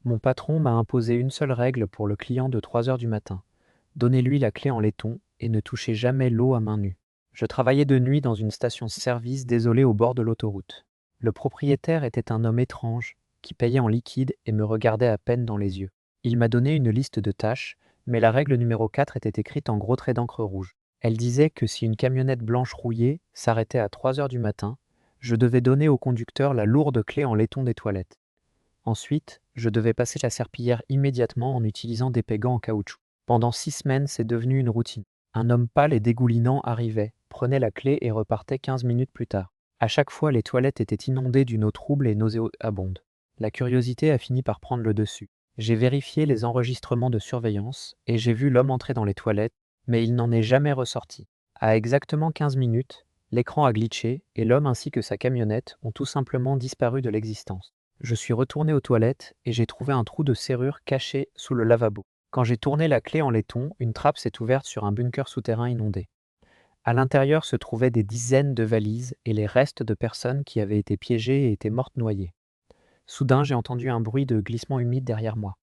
Mon patron m'a imposé une seule règle pour le client de 3 heures du matin. Donnez-lui la clé en laiton et ne touchez jamais l'eau à main nue. Je travaillais de nuit dans une station-service désolée au bord de l'autoroute. Le propriétaire était un homme étrange qui payait en liquide et me regardait à peine dans les yeux. Il m'a donné une liste de tâches, mais la règle numéro 4 était écrite en gros traits d'encre rouge. Elle disait que si une camionnette blanche rouillée s'arrêtait à 3 heures du matin, je devais donner au conducteur la lourde clé en laiton des toilettes. Ensuite, je devais passer la serpillière immédiatement en utilisant des pégants en caoutchouc. Pendant 6 semaines, c'est devenu une routine. Un homme pâle et dégoulinant arrivait, prenait la clé et repartait 15 minutes plus tard. À chaque fois, les toilettes étaient inondées d'une eau trouble et nauséabonde. La curiosité a fini par prendre le dessus. J'ai vérifié les enregistrements de surveillance et j'ai vu l'homme entrer dans les toilettes, mais il n'en est jamais ressorti. À exactement 15 minutes, l'écran a glitché et l'homme ainsi que sa camionnette ont tout simplement disparu de l'existence. Je suis retourné aux toilettes et j'ai trouvé un trou de serrure caché sous le lavabo. Quand j'ai tourné la clé en laiton, une trappe s'est ouverte sur un bunker souterrain inondé. À l'intérieur se trouvaient des dizaines de valises et les restes de personnes qui avaient été piégées et étaient mortes noyées. Soudain, j'ai entendu un bruit de glissement humide derrière moi.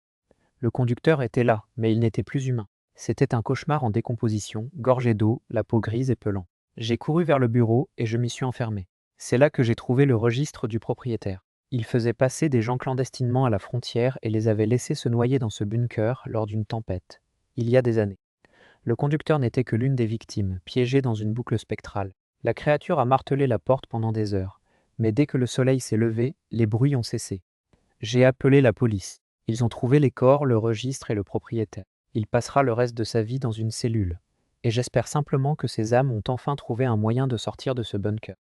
Le conducteur était là, mais il n'était plus humain. C'était un cauchemar en décomposition, gorgé d'eau, la peau grise et pelant. J'ai couru vers le bureau et je m'y suis enfermé. C'est là que j'ai trouvé le registre du propriétaire. Il faisait passer des gens clandestinement à la frontière et les avait laissés se noyer dans ce bunker lors d'une tempête, il y a des années. Le conducteur n'était que l'une des victimes, piégée dans une boucle spectrale. La créature a martelé la porte pendant des heures, mais dès que le soleil s'est levé, les bruits ont cessé. J'ai appelé la police. Ils ont trouvé les corps, le registre et le propriétaire. Il passera le reste de sa vie dans une cellule. Et j'espère simplement que ces âmes ont enfin trouvé un moyen de sortir de ce bunker.